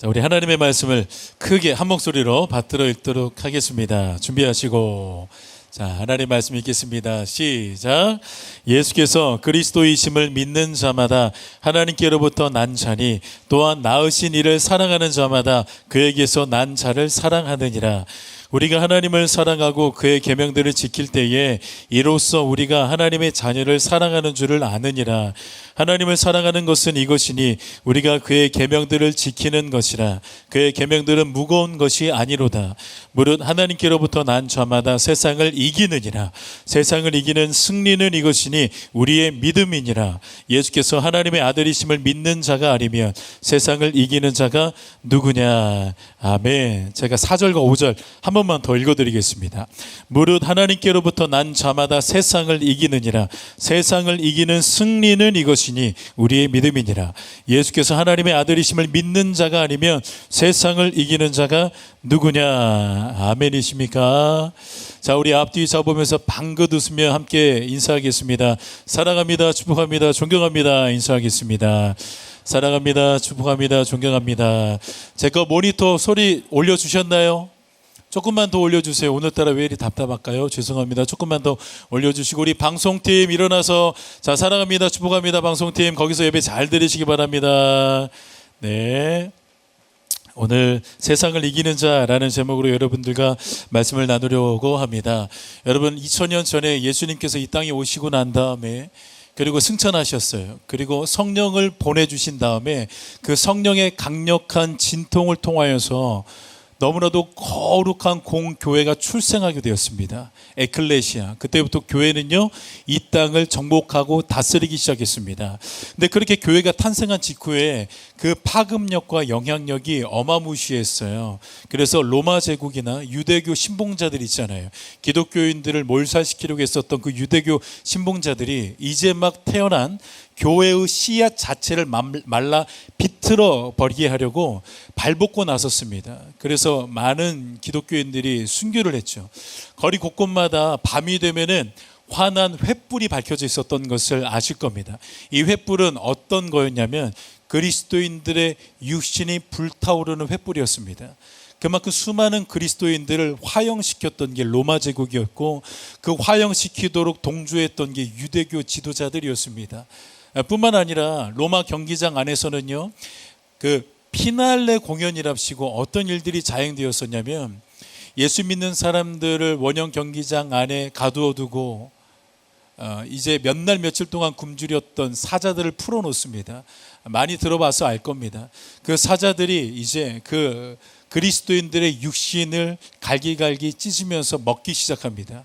자, 우리 하나님의 말씀을 크게 한 목소리로 받들어 읽도록 하겠습니다. 준비하시고, 자, 하나님의 말씀 읽겠습니다. 시작. 예수께서 그리스도이심을 믿는 자마다 하나님께로부터 난 자니 또한 낳으신 이를 사랑하는 자마다 그에게서 난 자를 사랑하느니라. 우리가 하나님을 사랑하고 그의 계명들을 지킬 때에 이로써 우리가 하나님의 자녀를 사랑하는 줄을 아느니라. 하나님을 사랑하는 것은 이것이니 우리가 그의 계명들을 지키는 것이라. 그의 계명들은 무거운 것이 아니로다. 무릇 하나님께로부터 난 자마다 세상을 이기느니라. 세상을 이기는 승리는 이것이니 우리의 믿음이니라. 예수께서 하나님의 아들이심을 믿는 자가 아니면 세상을 이기는 자가 누구냐. 아멘. 제가 4절과 5절 한 번만 더 읽어드리겠습니다. 무릇 하나님께로부터 난 자마다 세상을 이기느니라. 세상을 이기는 승리는 이것이니 우리의 믿음이니라. 예수께서 하나님의 아들이심을 믿는 자가 아니면 세상을 이기는 자가 누구냐. 아멘이십니까? 자, 우리 앞뒤 잡으면서 방긋 웃으며 함께 인사하겠습니다. 사랑합니다, 축복합니다, 존경합니다 인사하겠습니다. 사랑합니다, 축복합니다, 존경합니다. 제거 모니터 소리 올려주셨나요? 조금만 더 올려주세요. 오늘따라 왜 이리 답답할까요? 죄송합니다. 조금만 더 올려주시고, 우리 방송팀 일어나서, 자, 사랑합니다, 축복합니다 방송팀 거기서 예배 잘 들으시기 바랍니다. 네, 오늘 세상을 이기는 자라는 제목으로 여러분들과 말씀을 나누려고 합니다. 여러분, 2000년 전에 예수님께서 이 땅에 오시고 난 다음에, 그리고 승천하셨어요. 그리고 성령을 보내주신 다음에 그 성령의 강력한 진통을 통하여서 너무나도 거룩한 공교회가 출생하게 되었습니다. 에클레시아. 그때부터 교회는요, 이 땅을 정복하고 다스리기 시작했습니다. 근데 그렇게 교회가 탄생한 직후에 그 파급력과 영향력이 어마무시했어요. 그래서 로마 제국이나 유대교 신봉자들 있잖아요. 기독교인들을 몰살시키려고 했었던 그 유대교 신봉자들이 이제 막 태어난 교회의 씨앗 자체를 말라 비틀어 버리게 하려고 발벗고 나섰습니다. 그래서 많은 기독교인들이 순교를 했죠. 거리 곳곳마다 밤이 되면은 환한 횃불이 밝혀져 있었던 것을 아실 겁니다. 이 횃불은 어떤 거였냐면 그리스도인들의 육신이 불타오르는 횃불이었습니다. 그만큼 수많은 그리스도인들을 화형시켰던 게 로마 제국이었고, 그 화형시키도록 동조했던 게 유대교 지도자들이었습니다. 뿐만 아니라 로마 경기장 안에서는요, 그 피날레 공연이랍시고 어떤 일들이 자행되었었냐면, 예수 믿는 사람들을 원형 경기장 안에 가두어두고 이제 몇 날 며칠 동안 굶주렸던 사자들을 풀어놓습니다. 많이 들어봐서 알 겁니다. 그 사자들이 이제 그 그리스도인들의 육신을 갈기갈기 찢으면서 먹기 시작합니다.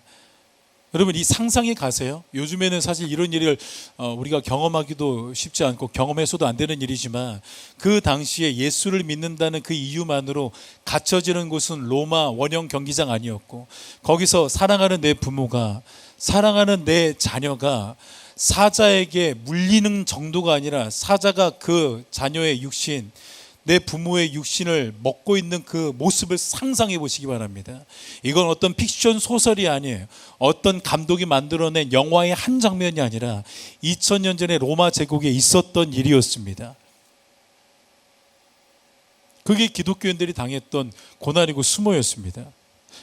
여러분, 이 상상이 가세요? 요즘에는 사실 이런 일을 우리가 경험하기도 쉽지 않고 경험해서도 안 되는 일이지만, 그 당시에 예수를 믿는다는 그 이유만으로 갇혀지는 곳은 로마 원형 경기장 아니었고, 거기서 사랑하는 내 부모가, 사랑하는 내 자녀가 사자에게 물리는 정도가 아니라 사자가 그 자녀의 육신, 내 부모의 육신을 먹고 있는 그 모습을 상상해 보시기 바랍니다. 이건 어떤 픽션 소설이 아니에요. 어떤 감독이 만들어낸 영화의 한 장면이 아니라 2000년 전에 로마 제국에 있었던 일이었습니다. 그게 기독교인들이 당했던 고난이고 수모였습니다.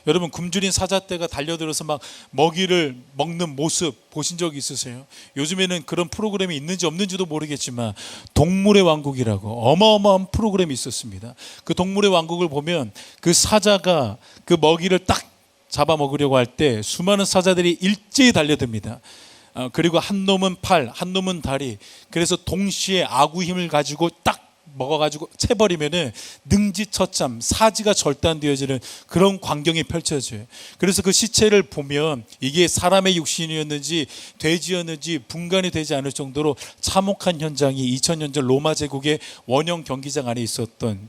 여러분, 굶주린 사자떼가 달려들어서 막 먹이를 먹는 모습 보신 적 있으세요? 요즘에는 그런 프로그램이 있는지 없는지도 모르겠지만 동물의 왕국이라고 어마어마한 프로그램이 있었습니다. 그 동물의 왕국을 보면 그 사자가 그 먹이를 딱 잡아먹으려고 할 때 수많은 사자들이 일제히 달려듭니다. 그리고 한 놈은 팔, 한 놈은 다리, 그래서 동시에 아구 힘을 가지고 딱 먹어가지고 채버리면은 능지처참 사지가 절단되어지는 그런 광경이 펼쳐져요. 그래서 그 시체를 보면 이게 사람의 육신이었는지 돼지였는지 분간이 되지 않을 정도로 참혹한 현장이 2000년 전 로마 제국의 원형 경기장 안에 있었던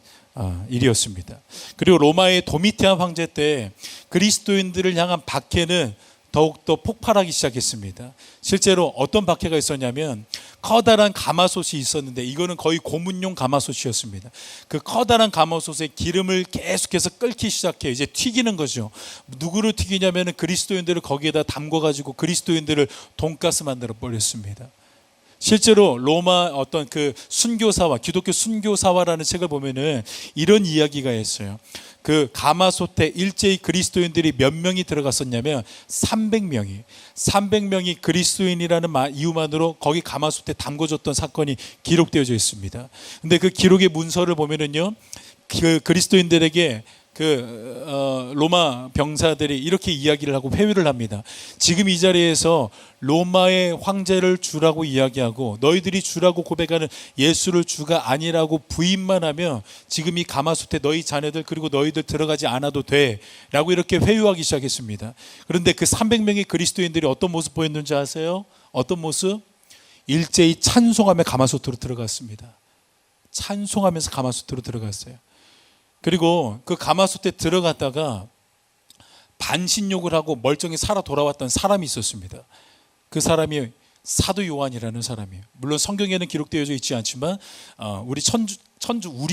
일이었습니다. 그리고 로마의 도미티안 황제 때 그리스도인들을 향한 박해는 더욱더 폭발하기 시작했습니다. 실제로 어떤 박해가 있었냐면, 커다란 가마솥이 있었는데 이거는 거의 고문용 가마솥이었습니다. 그 커다란 가마솥에 기름을 계속해서 끓기 시작해요. 이제 튀기는 거죠. 누구를 튀기냐면 그리스도인들을 거기에다 담궈가지고 그리스도인들을 돈가스 만들어 버렸습니다. 실제로 로마 어떤 그 순교사와 기독교 순교사화라는 책을 보면은 이런 이야기가 있어요. 그 가마솥에 일제히 그리스도인들이 몇 명이 들어갔었냐면 300명이 그리스도인이라는 이유만으로 거기 가마솥에 담궈졌던 사건이 기록되어져 있습니다. 근데 그 기록의 문서를 보면은요, 그 그리스도인들에게 로마 병사들이 이렇게 이야기를 하고 회유를 합니다. 지금 이 자리에서 로마의 황제를 주라고 이야기하고 너희들이 주라고 고백하는 예수를 주가 아니라고 부인만 하면 지금 이 가마솥에 너희 자네들 그리고 너희들 들어가지 않아도 돼 라고 이렇게 회유하기 시작했습니다. 그런데 그 300명의 그리스도인들이 어떤 모습 보였는지 아세요? 어떤 모습? 일제히 찬송하며 가마솥으로 들어갔습니다. 찬송하면서 가마솥으로 들어갔어요. 그리고 그 가마솥에 들어갔다가 반신욕을 하고 멀쩡히 살아 돌아왔던 사람이 있었습니다. 그 사람이 사도 요한이라는 사람이에요. 물론 성경에는 기록되어져 있지 않지만 우리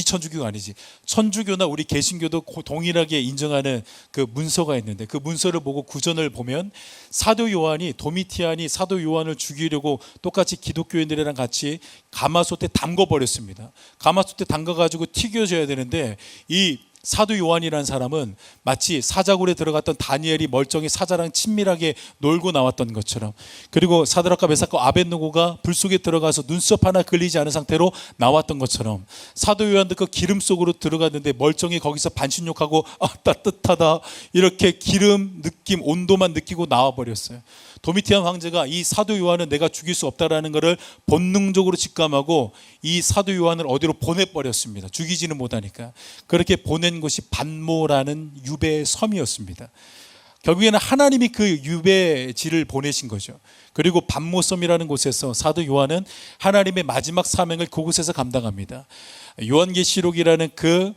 천주교가 아니지, 천주교나 우리 개신교도 동일하게 인정하는 그 문서가 있는데, 그 문서를 보고 구전을 보면 사도 요한이, 도미티안이 사도 요한을 죽이려고 똑같이 기독교인들이랑 같이 가마솥에 담궈버렸습니다. 가마솥에 담가가지고 튀겨져야 되는데 이 사도 요한이라는 사람은 마치 사자굴에 들어갔던 다니엘이 멀쩡히 사자랑 친밀하게 놀고 나왔던 것처럼, 그리고 사드락과 메삭과 아벳느고가 불 속에 들어가서 눈썹 하나 걸리지 않은 상태로 나왔던 것처럼 사도 요한도 그 기름 속으로 들어갔는데 멀쩡히 거기서 반신욕하고 따뜻하다 이렇게 기름 느낌, 온도만 느끼고 나와버렸어요. 도미티안 황제가 이 사도 요한은 내가 죽일 수 없다라는 것을 본능적으로 직감하고 이 사도 요한을 어디로 보내버렸습니다. 죽이지는 못하니까. 그렇게 보낸 곳이 반모라는 유배의 섬이었습니다. 결국에는 하나님이 그 유배지를 보내신 거죠. 그리고 반모섬이라는 곳에서 사도 요한은 하나님의 마지막 사명을 그곳에서 감당합니다. 요한계시록이라는 그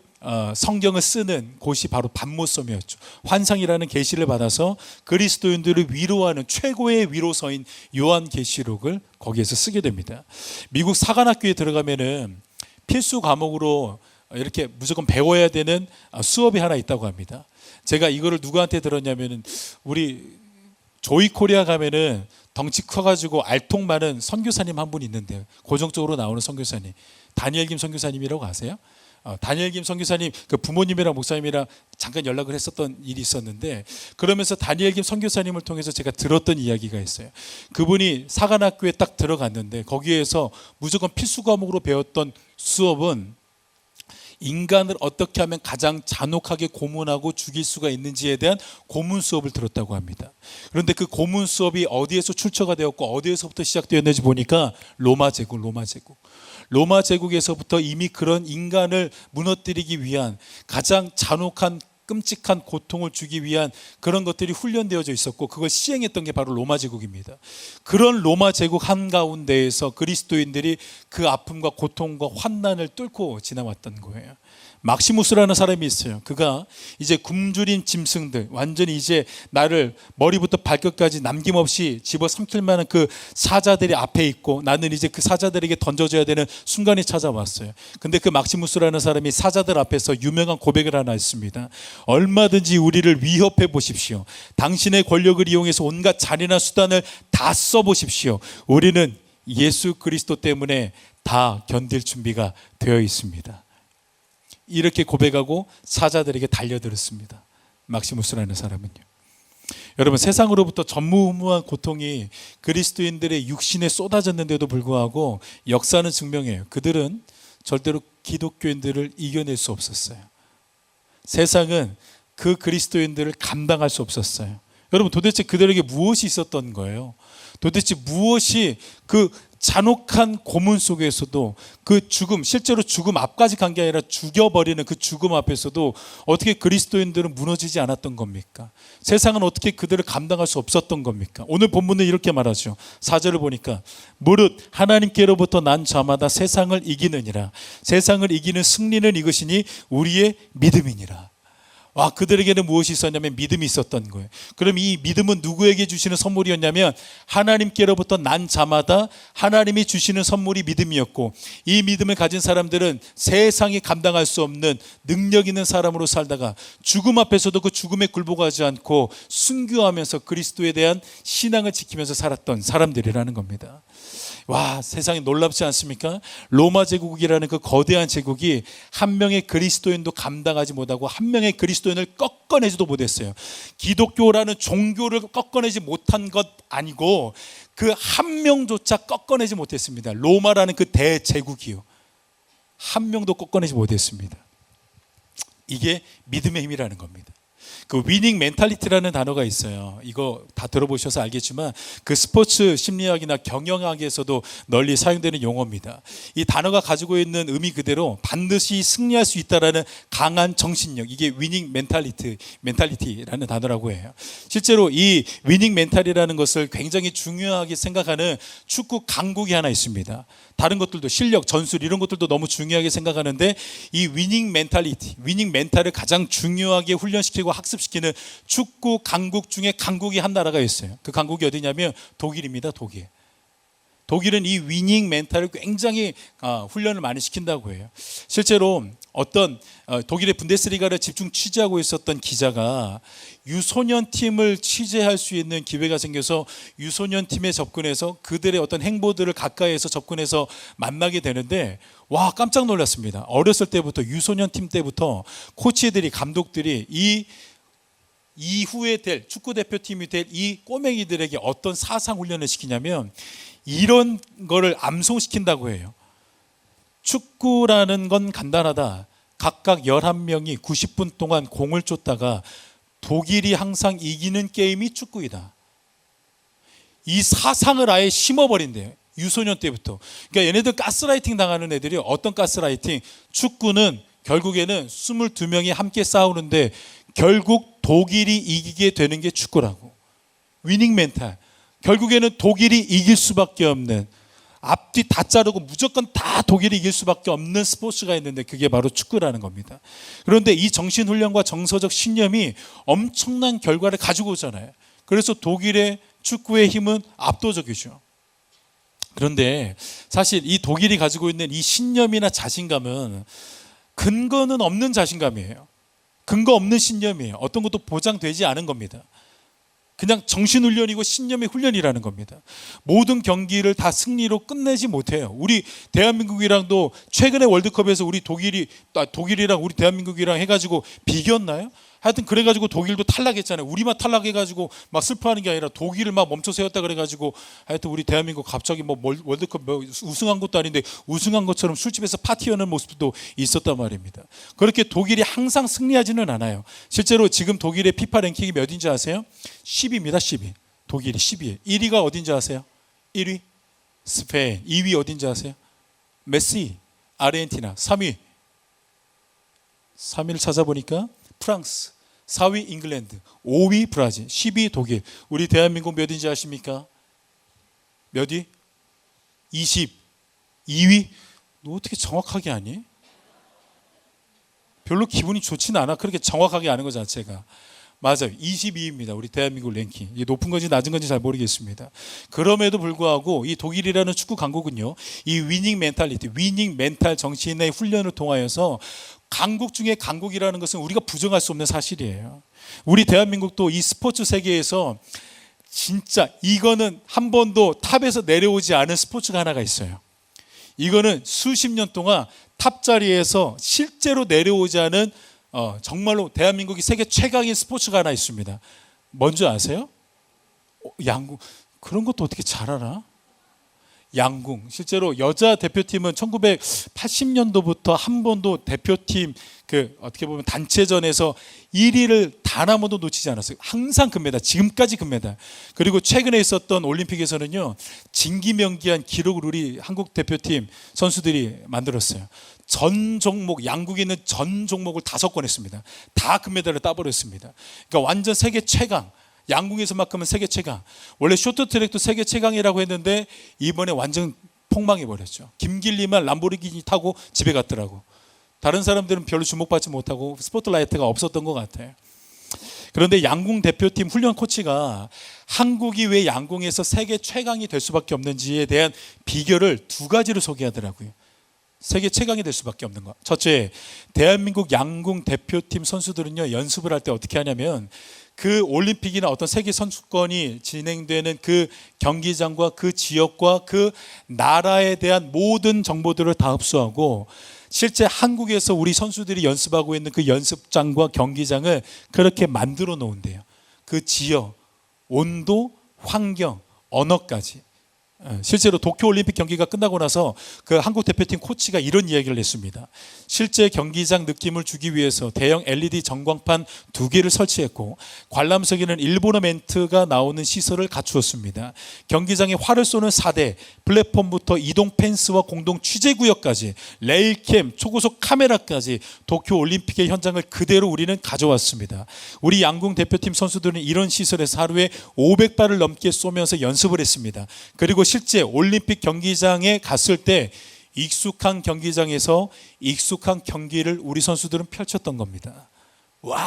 성경을 쓰는 곳이 바로 반모섬이었죠. 환상이라는 계시를 받아서 그리스도인들을 위로하는 최고의 위로서인 요한계시록을 거기에서 쓰게 됩니다. 미국 사관학교에 들어가면은 필수 과목으로 이렇게 무조건 배워야 되는 수업이 하나 있다고 합니다. 제가 이거를 누구한테 들었냐면은 우리 조이코리아 가면은 덩치 커가지고 알통 많은 선교사님 한 분 있는데요. 고정적으로 나오는 선교사님, 다니엘 김 선교사님이라고 아세요? 다니엘 김 선교사님 그 부모님이랑 목사님이랑 잠깐 연락을 했었던 일이 있었는데, 그러면서 다니엘 김 선교사님을 통해서 제가 들었던 이야기가 있어요. 그분이 사관학교에 딱 들어갔는데 거기에서 무조건 필수 과목으로 배웠던 수업은 인간을 어떻게 하면 가장 잔혹하게 고문하고 죽일 수가 있는지에 대한 고문 수업을 들었다고 합니다. 그런데 그 고문 수업이 어디에서 출처가 되었고 어디에서부터 시작되었는지 보니까 로마 제국에서부터 이미 그런 인간을 무너뜨리기 위한 가장 잔혹한 끔찍한 고통을 주기 위한 그런 것들이 훈련되어져 있었고, 그걸 시행했던 게 바로 로마 제국입니다. 그런 로마 제국 한가운데에서 그리스도인들이 그 아픔과 고통과 환난을 뚫고 지나왔던 거예요. 막시무스라는 사람이 있어요. 그가 이제 굶주린 짐승들, 완전히 이제 나를 머리부터 발끝까지 남김없이 집어삼킬 만한 그 사자들이 앞에 있고 나는 이제 그 사자들에게 던져줘야 되는 순간이 찾아왔어요. 근데 그 막시무스라는 사람이 사자들 앞에서 유명한 고백을 하나 했습니다. 얼마든지 우리를 위협해 보십시오. 당신의 권력을 이용해서 온갖 잔인한 수단을 다 써보십시오. 우리는 예수 그리스도 때문에 다 견딜 준비가 되어 있습니다. 이렇게 고백하고 사자들에게 달려들었습니다. 막시무스라는 사람은요. 여러분, 세상으로부터 전무후무한 고통이 그리스도인들의 육신에 쏟아졌는데도 불구하고 역사는 증명해요. 그들은 절대로 기독교인들을 이겨낼 수 없었어요. 세상은 그 그리스도인들을 감당할 수 없었어요. 여러분, 도대체 그들에게 무엇이 있었던 거예요? 도대체 무엇이 그 잔혹한 고문 속에서도 그 죽음, 실제로 죽음 앞까지 간 게 아니라 죽여버리는 그 죽음 앞에서도 어떻게 그리스도인들은 무너지지 않았던 겁니까? 세상은 어떻게 그들을 감당할 수 없었던 겁니까? 오늘 본문은 이렇게 말하죠. 4절을 보니까 무릇 하나님께로부터 난 자마다 세상을 이기느니라. 세상을 이기는 승리는 이것이니 우리의 믿음이니라. 와, 그들에게는 무엇이 있었냐면 믿음이 있었던 거예요. 그럼 이 믿음은 누구에게 주시는 선물이었냐면 하나님께로부터 난 자마다 하나님이 주시는 선물이 믿음이었고, 이 믿음을 가진 사람들은 세상이 감당할 수 없는 능력 있는 사람으로 살다가 죽음 앞에서도 그 죽음에 굴복하지 않고 순교하면서 그리스도에 대한 신앙을 지키면서 살았던 사람들이라는 겁니다. 와, 세상에 놀랍지 않습니까? 로마 제국이라는 그 거대한 제국이 한 명의 그리스도인도 감당하지 못하고 한 명의 그리스도인을 꺾어내지도 못했어요. 기독교라는 종교를 꺾어내지 못한 것 아니고 그 한 명조차 꺾어내지 못했습니다. 로마라는 그 대제국이요, 한 명도 꺾어내지 못했습니다. 이게 믿음의 힘이라는 겁니다. 그 위닝 멘탈리티라는 단어가 있어요. 이거 다 들어보셔서 알겠지만 그 스포츠 심리학이나 경영학에서도 널리 사용되는 용어입니다. 이 단어가 가지고 있는 의미 그대로 반드시 승리할 수 있다라는 강한 정신력, 이게 위닝 멘탈리티라는 단어라고 해요. 실제로 이 위닝 멘탈이라는 것을 굉장히 중요하게 생각하는 축구 강국이 하나 있습니다. 다른 것들도 실력, 전술 이런 것들도 너무 중요하게 생각하는데 이 위닝 멘탈을 가장 중요하게 훈련시키고 학습시키는 축구 강국 중에 강국이 한 나라가 있어요. 그 강국이 어디냐면 독일입니다. 독일은 이 위닝 멘탈을 굉장히 훈련을 많이 시킨다고 해요. 실제로 어떤 독일의 분데스리가를 집중 취재하고 있었던 기자가 유소년 팀을 취재할 수 있는 기회가 생겨서 유소년 팀에 접근해서 그들의 어떤 행보들을 가까이에서 접근해서 만나게 되는데, 와, 깜짝 놀랐습니다. 어렸을 때부터, 유소년 팀 때부터 코치들이, 감독들이 이후에 될 축구 대표팀이 될 이 꼬맹이들에게 어떤 사상 훈련을 시키냐면 이런 거를 암송시킨다고 해요. 축구라는 건 간단하다. 각각 11명이 90분 동안 공을 쫓다가 독일이 항상 이기는 게임이 축구이다. 이 사상을 아예 심어버린대요. 유소년 때부터. 그러니까 얘네들 가스라이팅 당하는 애들이, 어떤 가스라이팅? 축구는 결국에는 22명이 함께 싸우는데 결국 독일이 이기게 되는 게 축구라고. 위닝 멘탈. 결국에는 독일이 이길 수밖에 없는, 앞뒤 다 자르고 무조건 다 독일이 이길 수밖에 없는 스포츠가 있는데 그게 바로 축구라는 겁니다. 그런데 이 정신훈련과 정서적 신념이 엄청난 결과를 가지고 오잖아요. 그래서 독일의 축구의 힘은 압도적이죠. 그런데 사실 이 독일이 가지고 있는 이 신념이나 자신감은 근거는 없는 자신감이에요. 근거 없는 신념이에요. 어떤 것도 보장되지 않은 겁니다. 그냥 정신훈련이고 신념의 훈련이라는 겁니다. 모든 경기를 다 승리로 끝내지 못해요. 우리 대한민국이랑도 최근에 월드컵에서 우리 독일이랑 우리 대한민국이랑 해가지고 비겼나요? 하여튼 그래가지고 독일도 탈락했잖아요. 우리만 탈락해가지고 막 슬퍼하는 게 아니라 독일을 막 멈춰 세웠다 그래가지고 하여튼 우리 대한민국 갑자기 뭐 월드컵 우승한 것도 아닌데 우승한 것처럼 술집에서 파티하는 모습도 있었단 말입니다. 그렇게 독일이 항상 승리하지는 않아요. 실제로 지금 독일의 피파 랭킹이 몇인지 아세요? 10위입니다. 10위. 독일이 10위에. 1위가 어딘지 아세요? 1위 스페인. 2위 어딘지 아세요? 메시. 아르헨티나. 3위를 찾아보니까 프랑스, 4위 잉글랜드, 5위 브라질, 10위 독일. 우리 대한민국 몇인지 아십니까? 몇 위? 22위? 너 어떻게 정확하게 아니? 별로 기분이 좋지는 않아. 그렇게 정확하게 아는 것 자체가. 맞아요. 22위입니다. 우리 대한민국 랭킹. 이게 높은 건지 낮은 건지 잘 모르겠습니다. 그럼에도 불구하고 이 독일이라는 축구 강국은요, 이 위닝 멘탈 정신의 훈련을 통하여서 강국 중에 강국이라는 것은 우리가 부정할 수 없는 사실이에요. 우리 대한민국도 이 스포츠 세계에서 진짜 이거는 한 번도 탑에서 내려오지 않은 스포츠가 하나가 있어요. 이거는 수십 년 동안 탑 자리에서 실제로 내려오지 않은 정말로 대한민국이 세계 최강의 스포츠가 하나 있습니다. 뭔지 아세요? 양궁. 그런 것도 어떻게 잘 알아? 양궁. 실제로 여자 대표팀은 1980년도부터 한 번도 대표팀 어떻게 보면 단체전에서 1위를 단 한 번도 놓치지 않았어요. 항상 금메달, 지금까지 금메달. 그리고 최근에 있었던 올림픽에서는요, 진기명기한 기록을 우리 한국 대표팀 선수들이 만들었어요. 전 종목, 양국에 있는 전 종목을 5건 했습니다. 다 금메달을 따버렸습니다. 그러니까 완전 세계 최강. 양궁에서만큼은 세계 최강. 원래 쇼트트랙도 세계 최강이라고 했는데 이번에 완전 폭망해버렸죠. 김길리만 람보르기니 타고 집에 갔더라고. 다른 사람들은 별로 주목받지 못하고 스포트라이트가 없었던 것 같아요. 그런데 양궁 대표팀 훈련 코치가 한국이 왜 양궁에서 세계 최강이 될 수밖에 없는지에 대한 비결을 2가지로 소개하더라고요. 세계 최강이 될 수밖에 없는 것. 첫째, 대한민국 양궁 대표팀 선수들은요, 연습을 할 때 어떻게 하냐면 그 올림픽이나 어떤 세계 선수권이 진행되는 그 경기장과 그 지역과 그 나라에 대한 모든 정보들을 다 흡수하고 실제 한국에서 우리 선수들이 연습하고 있는 그 연습장과 경기장을 그렇게 만들어 놓은대요. 그 지역, 온도, 환경, 언어까지. 실제로 도쿄올림픽 경기가 끝나고 나서 그 한국 대표팀 코치가 이런 이야기를 했습니다. 실제 경기장 느낌을 주기 위해서 대형 LED 전광판 2개를 설치했고 관람석에는 일본어 멘트가 나오는 시설을 갖추었습니다. 경기장에 활을 쏘는 4대, 플랫폼부터 이동 펜스와 공동 취재구역까지, 레일캠, 초고속 카메라까지 도쿄올림픽의 현장을 그대로 우리는 가져왔습니다. 우리 양궁 대표팀 선수들은 이런 시설에서 하루에 500발을 넘게 쏘면서 연습을 했습니다. 그리고 실제 올림픽 경기장에 갔을 때 익숙한 경기장에서 익숙한 경기를 우리 선수들은 펼쳤던 겁니다. 와,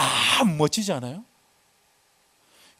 멋지지 않아요?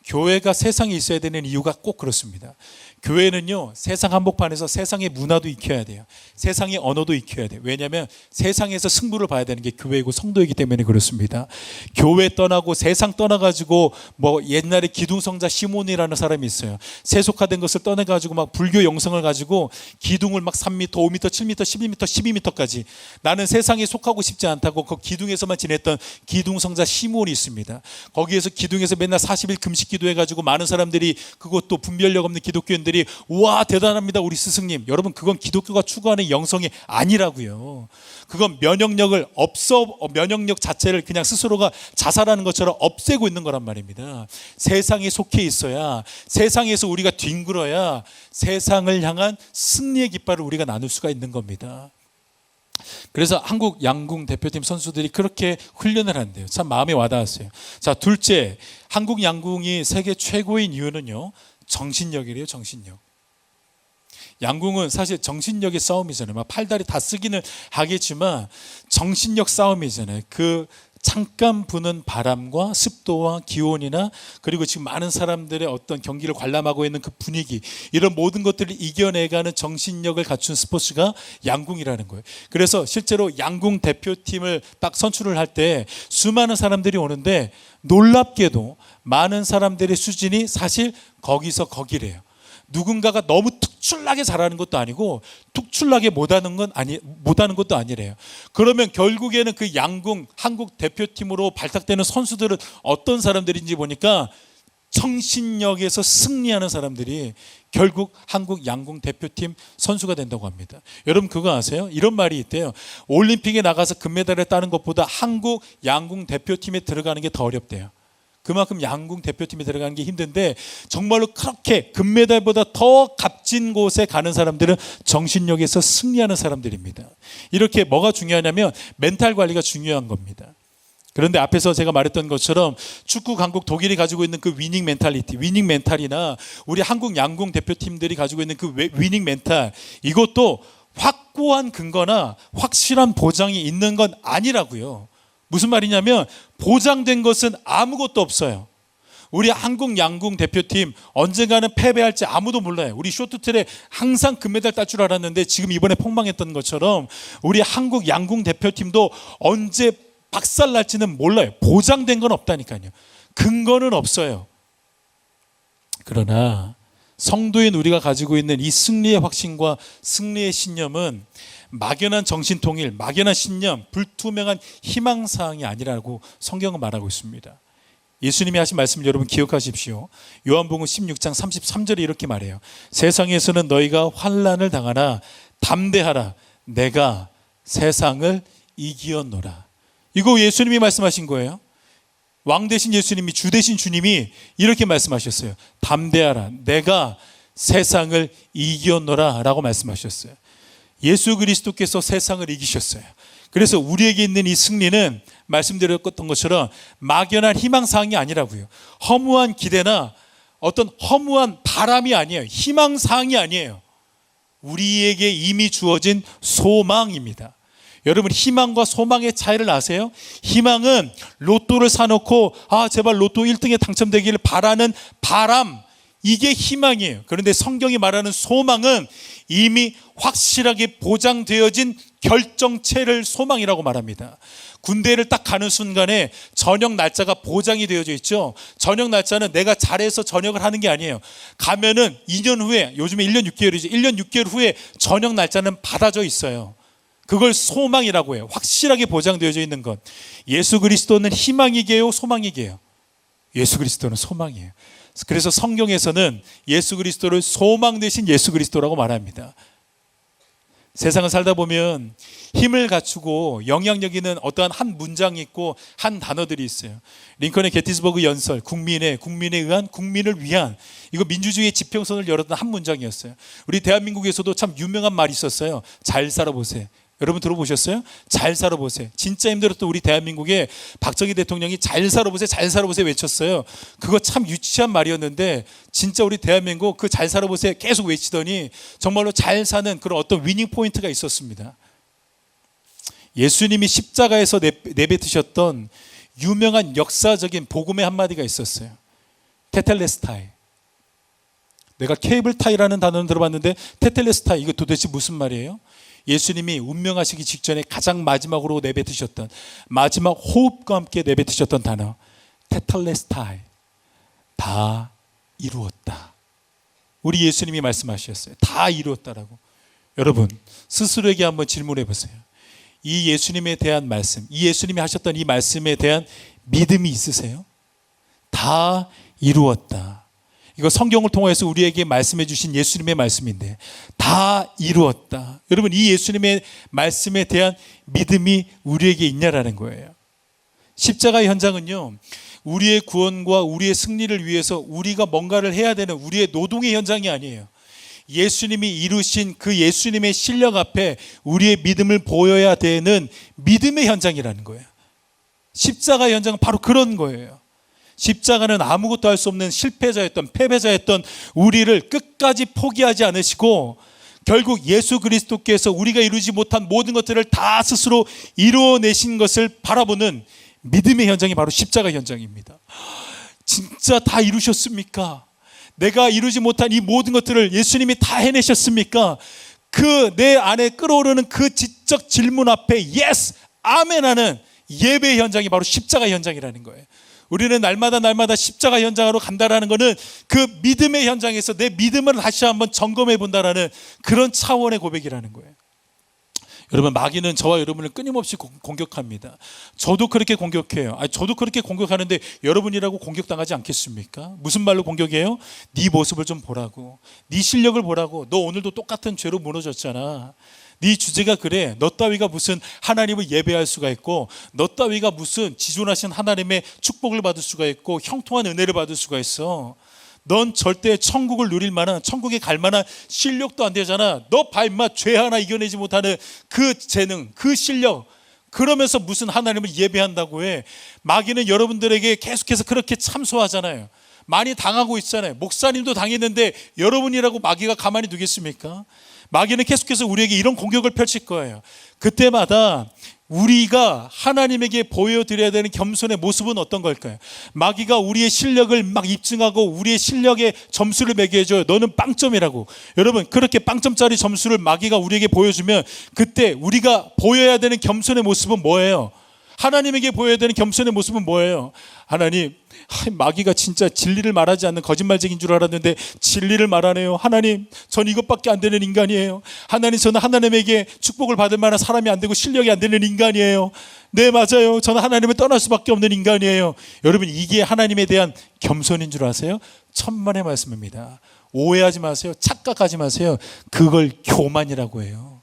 교회가 세상에 있어야 되는 이유가 꼭 그렇습니다. 교회는요, 세상 한복판에서 세상의 문화도 익혀야 돼요. 세상의 언어도 익혀야 돼요. 왜냐하면 세상에서 승부를 봐야 되는 게 교회이고 성도이기 때문에 그렇습니다. 교회 떠나고 세상 떠나가지고 뭐 옛날에 기둥성자 시몬이라는 사람이 있어요. 세속화된 것을 떠나가지고 막 불교 영성을 가지고 기둥을 막 3m, 5m, 7m, 12m, 12m까지 나는 세상에 속하고 싶지 않다고 그 기둥에서만 지냈던 기둥성자 시몬이 있습니다. 거기에서 기둥에서 맨날 40일 금식 기도해가지고 많은 사람들이, 그것도 분별력 없는 기독교인들이 와 대단합니다 우리 스승님. 여러분, 그건 기독교가 추구하는 영성이 아니라고요. 그건 면역력 자체를 그냥 스스로가 자살하는 것처럼 없애고 있는 거란 말입니다. 세상에 속해 있어야, 세상에서 우리가 뒹굴어야 세상을 향한 승리의 깃발을 우리가 나눌 수가 있는 겁니다. 그래서 한국 양궁 대표팀 선수들이 그렇게 훈련을 한대요. 참 마음에 와닿았어요. 자, 둘째, 한국 양궁이 세계 최고인 이유는요, 정신력이래요. 정신력. 양궁은 사실 정신력의 싸움이잖아요. 막 팔다리 다 쓰기는 하겠지만 정신력 싸움이잖아요. 그 잠깐 부는 바람과 습도와 기온이나, 그리고 지금 많은 사람들의 어떤 경기를 관람하고 있는 그 분위기, 이런 모든 것들을 이겨내가는 정신력을 갖춘 스포츠가 양궁이라는 거예요. 그래서 실제로 양궁 대표팀을 딱 선출을 할 때 수많은 사람들이 오는데 놀랍게도 많은 사람들의 수준이 사실 거기서 거기래요. 누군가가 너무 특출나게 잘하는 것도 아니고 특출나게 못하는 것도 아니래요. 그러면 결국에는 그 양궁 한국 대표팀으로 발탁되는 선수들은 어떤 사람들인지 보니까 정신력에서 승리하는 사람들이 결국 한국 양궁 대표팀 선수가 된다고 합니다. 여러분, 그거 아세요? 이런 말이 있대요. 올림픽에 나가서 금메달을 따는 것보다 한국 양궁 대표팀에 들어가는 게 더 어렵대요. 그만큼 양궁 대표팀에 들어가는 게 힘든데, 정말로 그렇게 금메달보다 더 값진 곳에 가는 사람들은 정신력에서 승리하는 사람들입니다. 이렇게 뭐가 중요하냐면 멘탈 관리가 중요한 겁니다. 그런데 앞에서 제가 말했던 것처럼 축구 강국 독일이 가지고 있는 그 위닝 멘탈이나 우리 한국 양궁 대표팀들이 가지고 있는 그 위닝 멘탈, 이것도 확고한 근거나 확실한 보장이 있는 건 아니라고요. 무슨 말이냐면 보장된 것은 아무것도 없어요. 우리 한국 양궁 대표팀 언젠가는 패배할지 아무도 몰라요. 우리 쇼트트랙 항상 금메달 딸 줄 알았는데 지금 이번에 폭망했던 것처럼 우리 한국 양궁 대표팀도 언제 박살날지는 몰라요. 보장된 건 없다니까요. 근거는 없어요. 그러나 성도인 우리가 가지고 있는 이 승리의 확신과 승리의 신념은 막연한 정신통일, 막연한 신념, 불투명한 희망사항이 아니라고 성경은 말하고 있습니다. 예수님이 하신 말씀을 여러분 기억하십시오. 요한복음 16장 33절에 이렇게 말해요. 세상에서는 너희가 환난을 당하나 담대하라, 내가 세상을 이기었노라. 이거 예수님이 말씀하신 거예요. 왕 대신 예수님이, 주 대신 주님이 이렇게 말씀하셨어요. 담대하라, 내가 세상을 이기었노라 라고 말씀하셨어요. 예수 그리스도께서 세상을 이기셨어요. 그래서 우리에게 있는 이 승리는 말씀드렸던 것처럼 막연한 희망사항이 아니라고요. 허무한 기대나 어떤 허무한 바람이 아니에요. 희망사항이 아니에요. 우리에게 이미 주어진 소망입니다. 여러분, 희망과 소망의 차이를 아세요? 희망은 로또를 사놓고 제발 로또 1등에 당첨되기를 바라는 바람, 이게 희망이에요. 그런데 성경이 말하는 소망은 이미 확실하게 보장되어진 결정체를 소망이라고 말합니다. 군대를 딱 가는 순간에 저녁 날짜가 보장이 되어져 있죠. 저녁 날짜는 내가 잘해서 저녁을 하는 게 아니에요. 가면은 2년 후에, 요즘에 1년 6개월이죠. 1년 6개월 후에 저녁 날짜는 받아져 있어요. 그걸 소망이라고 해요. 확실하게 보장되어져 있는 것. 예수 그리스도는 희망이게요, 소망이게요? 예수 그리스도는 소망이에요. 그래서 성경에서는 예수 그리스도를 소망 대신 예수 그리스도라고 말합니다. 세상을 살다 보면 힘을 갖추고 영향력 있는 어떠한 한 문장이 있고 한 단어들이 있어요. 링컨의 게티스버그 연설, 국민에 의한, 국민을 위한, 이거 민주주의의 지평선을 열었던 한 문장이었어요. 우리 대한민국에서도 참 유명한 말이 있었어요. 잘 살아보세요. 여러분 들어보셨어요? 잘 살아보세요. 진짜 힘들었던 우리 대한민국에 박정희 대통령이 잘 살아보세요, 잘 살아보세요 외쳤어요. 그거 참 유치한 말이었는데 진짜 우리 대한민국 그 잘 살아보세요 계속 외치더니 정말로 잘 사는 그런 어떤 위닝 포인트가 있었습니다. 예수님이 십자가에서 내뱉으셨던 유명한 역사적인 복음의 한마디가 있었어요. 테텔레스타이. 내가 케이블타이라는 단어는 들어봤는데 테텔레스타이, 이거 도대체 무슨 말이에요? 예수님이 운명하시기 직전에 가장 마지막으로 내뱉으셨던, 마지막 호흡과 함께 내뱉으셨던 단어, 테텔레스타이. 다 이루었다. 우리 예수님이 말씀하셨어요. 다 이루었다라고. 여러분 스스로에게 한번 질문해 보세요. 이 예수님에 대한 말씀, 이 예수님이 하셨던 이 말씀에 대한 믿음이 있으세요? 다 이루었다. 이거 성경을 통해서 우리에게 말씀해 주신 예수님의 말씀인데 다 이루었다. 여러분 이 예수님의 말씀에 대한 믿음이 우리에게 있냐라는 거예요. 십자가의 현장은요, 우리의 구원과 우리의 승리를 위해서 우리가 뭔가를 해야 되는 우리의 노동의 현장이 아니에요. 예수님이 이루신 그 예수님의 실력 앞에 우리의 믿음을 보여야 되는 믿음의 현장이라는 거예요. 십자가 현장은 바로 그런 거예요. 십자가는 아무것도 할 수 없는 실패자였던, 패배자였던 우리를 끝까지 포기하지 않으시고 결국 예수 그리스도께서 우리가 이루지 못한 모든 것들을 다 스스로 이루어내신 것을 바라보는 믿음의 현장이 바로 십자가 현장입니다. 진짜 다 이루셨습니까? 내가 이루지 못한 이 모든 것들을 예수님이 다 해내셨습니까? 그 내 안에 끓어오르는 그 지적 질문 앞에 예스, 아멘 하는 예배의 현장이 바로 십자가 현장이라는 거예요. 우리는 날마다 십자가 현장으로 간다라는 것은 그 믿음의 현장에서 내 믿음을 다시 한번 점검해 본다라는 그런 차원의 고백이라는 거예요. 여러분 마귀는 저와 여러분을 끊임없이 공격합니다. 저도 그렇게 공격해요. 저도 그렇게 공격하는데 여러분이라고 공격당하지 않겠습니까? 무슨 말로 공격해요? 네 모습을 좀 보라고, 네 실력을 보라고. 너 오늘도 똑같은 죄로 무너졌잖아. 네 주제가 그래. 너 따위가 무슨 하나님을 예배할 수가 있고, 너 따위가 무슨 지존하신 하나님의 축복을 받을 수가 있고 형통한 은혜를 받을 수가 있어. 넌 절대 천국을 누릴 만한, 천국에 갈 만한 실력도 안 되잖아. 너 봐 임마, 죄 하나 이겨내지 못하는 그 재능, 그 실력, 그러면서 무슨 하나님을 예배한다고 해. 마귀는 여러분들에게 계속해서 그렇게 참소하잖아요. 많이 당하고 있잖아요. 목사님도 당했는데 여러분이라고 마귀가 가만히 두겠습니까? 마귀는 계속해서 우리에게 이런 공격을 펼칠 거예요. 그때마다 우리가 하나님에게 보여드려야 되는 겸손의 모습은 어떤 걸까요? 마귀가 우리의 실력을 막 입증하고 우리의 실력에 점수를 매겨줘요. 너는 빵점이라고. 여러분 그렇게 빵점짜리 점수를 마귀가 우리에게 보여주면 그때 우리가 보여야 되는 겸손의 모습은 뭐예요? 하나님에게 보여야 되는 겸손의 모습은 뭐예요? 하나님, 마귀가 진짜 진리를 말하지 않는 거짓말쟁인 줄 알았는데 진리를 말하네요. 하나님, 전 이것밖에 안 되는 인간이에요. 하나님, 저는 하나님에게 축복을 받을 만한 사람이 안 되고 실력이 안 되는 인간이에요. 네, 맞아요. 저는 하나님을 떠날 수밖에 없는 인간이에요. 여러분, 이게 하나님에 대한 겸손인 줄 아세요? 천만의 말씀입니다. 오해하지 마세요. 착각하지 마세요. 그걸 교만이라고 해요.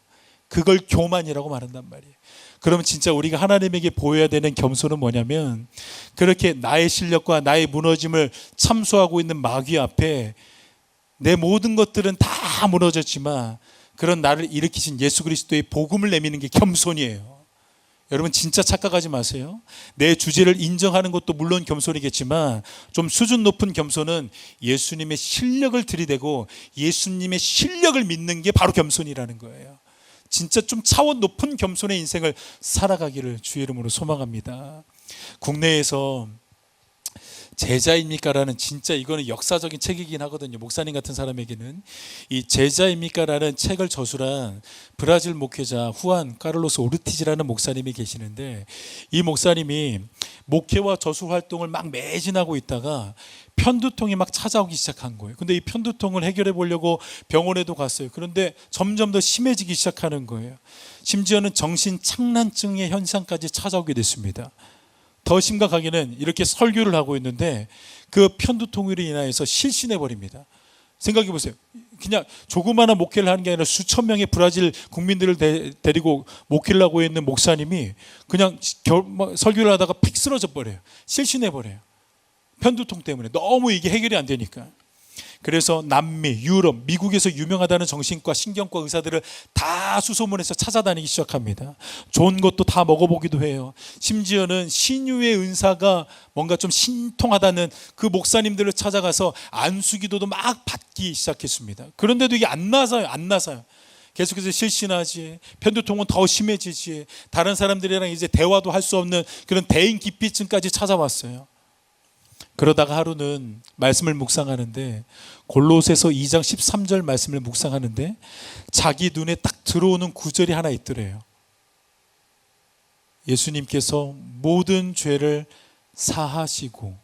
그걸 교만이라고 말한단 말이에요. 그러면 진짜 우리가 하나님에게 보여야 되는 겸손은 뭐냐면, 그렇게 나의 실력과 나의 무너짐을 참소하고 있는 마귀 앞에 내 모든 것들은 다 무너졌지만 그런 나를 일으키신 예수 그리스도의 복음을 내미는 게 겸손이에요. 여러분 진짜 착각하지 마세요. 내 주제를 인정하는 것도 물론 겸손이겠지만 좀 수준 높은 겸손은 예수님의 실력을 들이대고 예수님의 실력을 믿는 게 바로 겸손이라는 거예요. 진짜 좀 차원 높은 겸손의 인생을 살아가기를 주의 이름으로 소망합니다. 국내에서 제자입니까? 라는 진짜 이거는 역사적인 책이긴 하거든요. 목사님 같은 사람에게는. 이 제자입니까? 라는 책을 저술한 브라질 목회자 후안 카를로스 오르티즈라는 목사님이 계시는데, 이 목사님이 목회와 저술 활동을 막 매진하고 있다가 편두통이 막 찾아오기 시작한 거예요. 근데 이 편두통을 해결해 보려고 병원에도 갔어요. 그런데 점점 더 심해지기 시작하는 거예요. 심지어는 정신착란증의 현상까지 찾아오게 됐습니다. 더 심각하게는 이렇게 설교를 하고 있는데 그 편두통으로 인하여서 실신해 버립니다. 생각해 보세요. 그냥 조그마한 목회를 하는 게 아니라 수천 명의 브라질 국민들을 데리고 목회를 하고 있는 목사님이 그냥 설교를 하다가 픽 쓰러져 버려요. 실신해 버려요. 편두통 때문에 너무 이게 해결이 안 되니까. 그래서 남미, 유럽, 미국에서 유명하다는 정신과 신경과 의사들을 다 수소문해서 찾아다니기 시작합니다. 좋은 것도 다 먹어보기도 해요. 심지어는 신유의 은사가 뭔가 좀 신통하다는 그 목사님들을 찾아가서 안수기도도 막 받기 시작했습니다. 그런데도 이게 안 나서요. 계속해서 실신하지, 편두통은 더 심해지지, 다른 사람들이랑 이제 대화도 할 수 없는 그런 대인 기피증까지 찾아왔어요. 그러다가 하루는 말씀을 묵상하는데, 골로새서 2장 13절 말씀을 묵상하는데 자기 눈에 딱 들어오는 구절이 하나 있더래요. 예수님께서 모든 죄를 사하시고,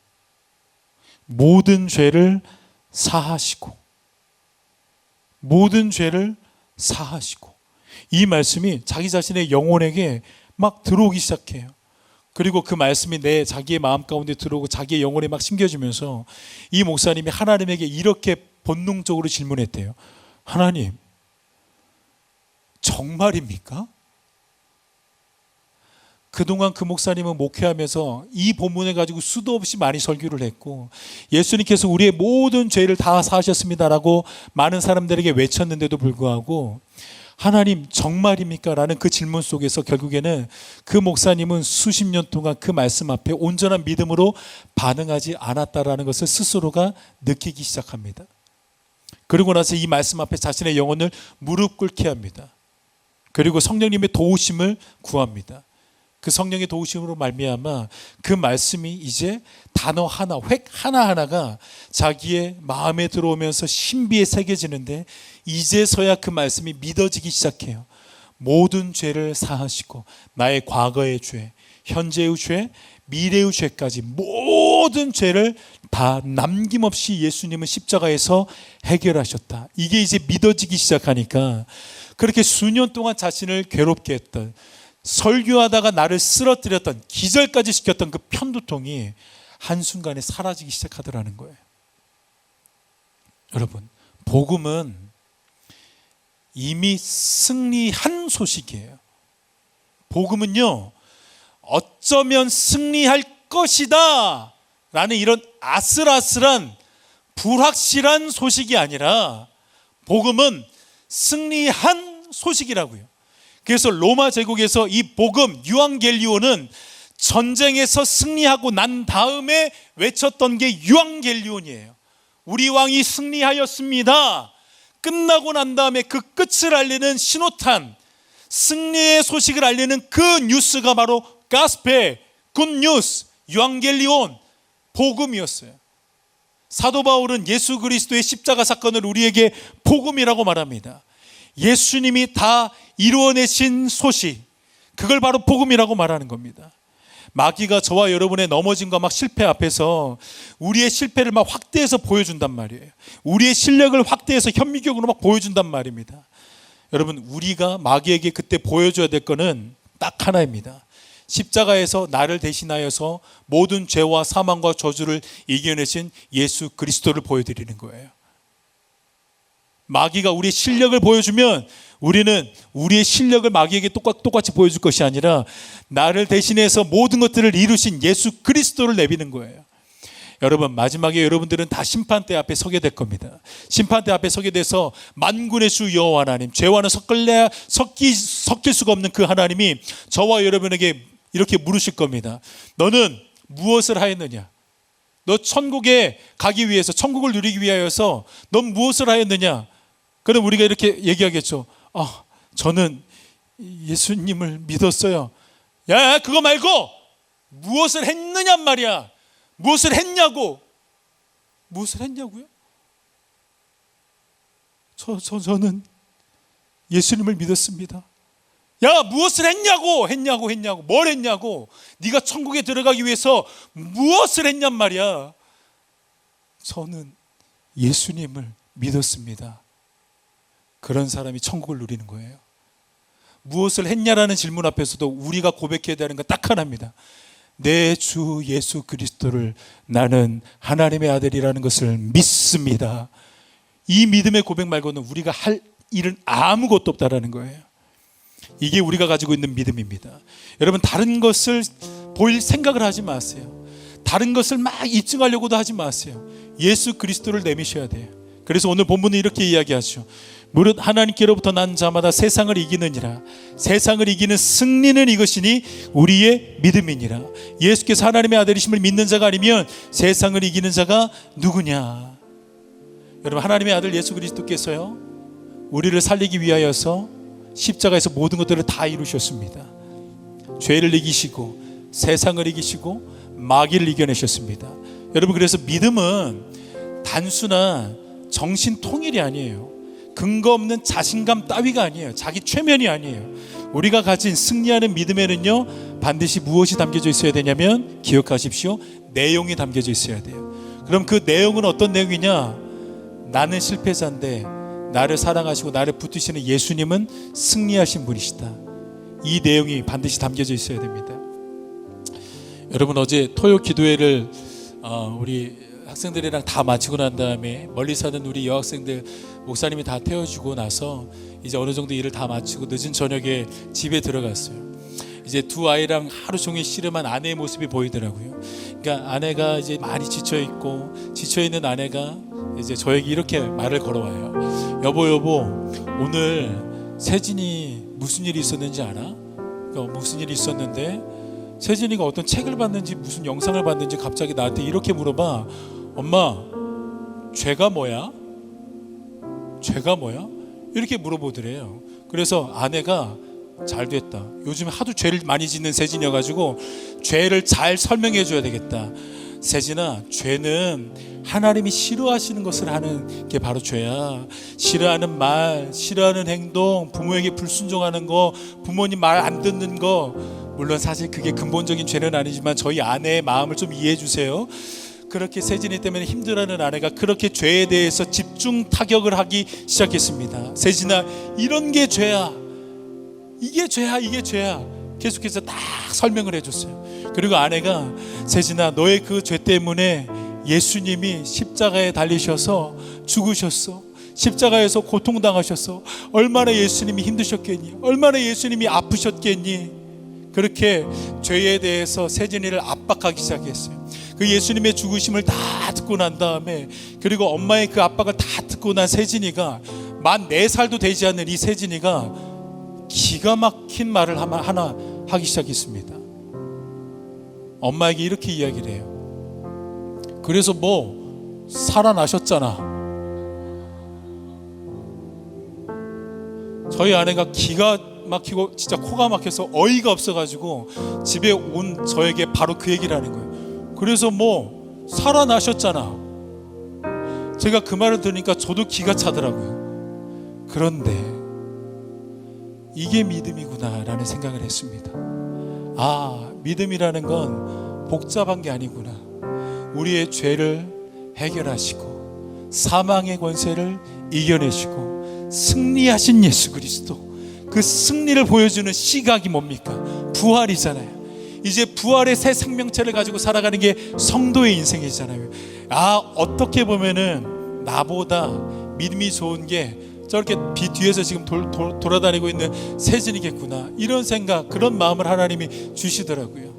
모든 죄를 사하시고, 모든 죄를 사하시고, 이 말씀이 자기 자신의 영혼에게 막 들어오기 시작해요. 그리고 그 말씀이 자기의 마음 가운데 들어오고 자기의 영혼에 막 심겨지면서 이 목사님이 하나님에게 이렇게 본능적으로 질문했대요. 하나님, 정말입니까? 그동안 그 목사님은 목회하면서 이 본문을 가지고 수도 없이 많이 설교를 했고, 예수님께서 우리의 모든 죄를 다 사하셨습니다라고 많은 사람들에게 외쳤는데도 불구하고 하나님 정말입니까? 라는 그 질문 속에서 결국에는 그 목사님은 수십 년 동안 그 말씀 앞에 온전한 믿음으로 반응하지 않았다라는 것을 스스로가 느끼기 시작합니다. 그리고 나서 이 말씀 앞에 자신의 영혼을 무릎 꿇게 합니다. 그리고 성령님의 도우심을 구합니다. 그 성령의 도우심으로 말미암아 그 말씀이 이제 단어 하나, 획 하나하나가 자기의 마음에 들어오면서 신비에 새겨지는데, 이제서야 그 말씀이 믿어지기 시작해요. 모든 죄를 사하시고 나의 과거의 죄, 현재의 죄, 미래의 죄까지 모든 죄를 다 남김없이 예수님은 십자가에서 해결하셨다. 이게 이제 믿어지기 시작하니까 그렇게 수년 동안 자신을 괴롭게 했던, 설교하다가 나를 쓰러뜨렸던, 기절까지 시켰던 그 편두통이 한순간에 사라지기 시작하더라는 거예요. 여러분, 복음은 이미 승리한 소식이에요. 복음은요, 어쩌면 승리할 것이다 라는 이런 아슬아슬한 불확실한 소식이 아니라 복음은 승리한 소식이라고요. 그래서 로마 제국에서 이 복음 유앙겔리온은 전쟁에서 승리하고 난 다음에 외쳤던 게 유앙겔리온이에요. 우리 왕이 승리하였습니다. 끝나고 난 다음에 그 끝을 알리는 신호탄, 승리의 소식을 알리는 그 뉴스가 바로 가스펠, 굿뉴스, 유앙겔리온, 복음이었어요. 사도 바울은 예수 그리스도의 십자가 사건을 우리에게 복음이라고 말합니다. 예수님이 다 이루어내신 소식, 그걸 바로 복음이라고 말하는 겁니다. 마귀가 저와 여러분의 넘어짐과 막 실패 앞에서 우리의 실패를 막 확대해서 보여준단 말이에요. 우리의 실력을 확대해서 현미경으로 막 보여준단 말입니다. 여러분, 우리가 마귀에게 그때 보여줘야 될 거는 딱 하나입니다. 십자가에서 나를 대신하여서 모든 죄와 사망과 저주를 이겨내신 예수 그리스도를 보여드리는 거예요. 마귀가 우리의 실력을 보여주면 우리는 우리의 실력을 마귀에게 똑같이 보여줄 것이 아니라 나를 대신해서 모든 것들을 이루신 예수 그리스도를 내비는 거예요. 여러분, 마지막에 여러분들은 다 심판대 앞에 서게 될 겁니다. 심판대 앞에 서게 돼서 만군의 주 여호와 하나님, 죄와는 섞일 수가 없는 그 하나님이 저와 여러분에게 이렇게 물으실 겁니다. 너는 무엇을 하였느냐? 너 천국에 가기 위해서, 천국을 누리기 위하여서 넌 무엇을 하였느냐? 그럼 우리가 이렇게 얘기하겠죠. 저는 예수님을 믿었어요. 야, 그거 말고 무엇을 했느냔 말이야. 무엇을 했냐고. 무엇을 했냐고요? 저는 예수님을 믿었습니다. 야, 무엇을 했냐고. 뭘 했냐고. 네가 천국에 들어가기 위해서 무엇을 했냔 말이야. 저는 예수님을 믿었습니다. 그런 사람이 천국을 누리는 거예요. 무엇을 했냐라는 질문 앞에서도 우리가 고백해야 되는 건 딱 하나입니다. 내 주 예수 그리스도를 나는 하나님의 아들이라는 것을 믿습니다. 이 믿음의 고백 말고는 우리가 할 일은 아무것도 없다라는 거예요. 이게 우리가 가지고 있는 믿음입니다. 여러분, 다른 것을 보일 생각을 하지 마세요. 다른 것을 막 입증하려고도 하지 마세요. 예수 그리스도를 내미셔야 돼요. 그래서 오늘 본문은 이렇게 이야기하죠. 무릇 하나님께로부터 난 자마다 세상을 이기느니라. 세상을 이기는 승리는 이것이니 우리의 믿음이니라. 예수께서 하나님의 아들이심을 믿는 자가 아니면 세상을 이기는 자가 누구냐. 여러분, 하나님의 아들 예수 그리스도께서요, 우리를 살리기 위하여서 십자가에서 모든 것들을 다 이루셨습니다. 죄를 이기시고 세상을 이기시고 마귀를 이겨내셨습니다. 여러분, 그래서 믿음은 단순한 정신 통일이 아니에요. 근거 없는 자신감 따위가 아니에요. 자기 최면이 아니에요. 우리가 가진 승리하는 믿음에는요, 반드시 무엇이 담겨져 있어야 되냐면, 기억하십시오, 내용이 담겨져 있어야 돼요. 그럼 그 내용은 어떤 내용이냐? 나는 실패자인데 나를 사랑하시고 나를 붙드시는 예수님은 승리하신 분이시다. 이 내용이 반드시 담겨져 있어야 됩니다. 여러분, 어제 토요 기도회를 우리 학생들이랑 다 마치고 난 다음에 멀리 사는 우리 여학생들 목사님이 다 태워주고 나서 이제 어느 정도 일을 다 마치고 늦은 저녁에 집에 들어갔어요. 이제 두 아이랑 하루 종일 씨름한 아내의 모습이 보이더라고요. 그러니까 아내가 이제 많이 지쳐있고, 지쳐있는 아내가 이제 저에게 이렇게 말을 걸어와요. 여보, 오늘 세진이 무슨 일이 있었는지 알아? 그러니까 무슨 일이 있었는데, 세진이가 어떤 책을 봤는지 무슨 영상을 봤는지 갑자기 나한테 이렇게 물어봐. 엄마, 죄가 뭐야? 죄가 뭐야? 이렇게 물어보더래요. 그래서 아내가 잘 됐다. 요즘 하도 죄를 많이 짓는 세진이어가지고 죄를 잘 설명해 줘야 되겠다. 세진아, 죄는 하나님이 싫어하시는 것을 하는 게 바로 죄야. 싫어하는 말, 싫어하는 행동, 부모에게 불순종하는 거, 부모님 말 안 듣는 거, 물론 사실 그게 근본적인 죄는 아니지만 저희 아내의 마음을 좀 이해해 주세요. 그렇게 세진이 때문에 힘들어하는 아내가 그렇게 죄에 대해서 집중 타격을 하기 시작했습니다. 세진아, 이런 게 죄야. 이게 죄야. 계속해서 다 설명을 해줬어요. 그리고 아내가, 세진아, 너의 그 죄 때문에 예수님이 십자가에 달리셔서 죽으셨어. 십자가에서 고통당하셨어. 얼마나 예수님이 힘드셨겠니? 얼마나 예수님이 아프셨겠니? 그렇게 죄에 대해서 세진이를 압박하기 시작했어요. 그 예수님의 죽으심을 다 듣고 난 다음에, 그리고 엄마의 그 압박을 다 듣고 난 세진이가, 만 4살도 되지 않는 이 세진이가 기가 막힌 말을 하나 하기 시작했습니다. 엄마에게 이렇게 이야기를 해요. 그래서 뭐 살아나셨잖아. 저희 아내가 기가 막히고 진짜 코가 막혀서 어이가 없어가지고 집에 온 저에게 바로 그 얘기를 하는 거예요. 그래서 뭐 살아나셨잖아. 제가 그 말을 들으니까 저도 기가 차더라고요. 그런데 이게 믿음이구나 라는 생각을 했습니다. 아, 믿음이라는 건 복잡한 게 아니구나. 우리의 죄를 해결하시고 사망의 권세를 이겨내시고 승리하신 예수 그리스도, 그 승리를 보여주는 시각이 뭡니까? 부활이잖아요. 이제 부활의 새 생명체를 가지고 살아가는 게 성도의 인생이잖아요. 아, 어떻게 보면은 나보다 믿음이 좋은 게 저렇게 비 뒤에서 지금 돌아다니고 있는 세진이겠구나, 이런 생각, 그런 마음을 하나님이 주시더라고요.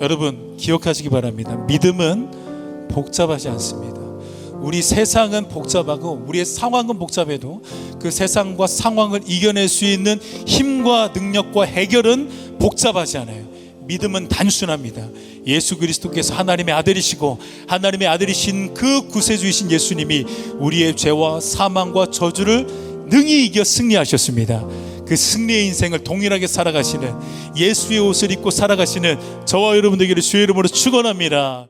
여러분, 기억하시기 바랍니다. 믿음은 복잡하지 않습니다. 우리 세상은 복잡하고 우리의 상황은 복잡해도 그 세상과 상황을 이겨낼 수 있는 힘과 능력과 해결은 복잡하지 않아요. 믿음은 단순합니다. 예수 그리스도께서 하나님의 아들이시고 하나님의 아들이신 그 구세주이신 예수님이 우리의 죄와 사망과 저주를 능히 이겨 승리하셨습니다. 그 승리의 인생을 동일하게 살아가시는, 예수의 옷을 입고 살아가시는 저와 여러분들에게 주의 이름으로 축원합니다.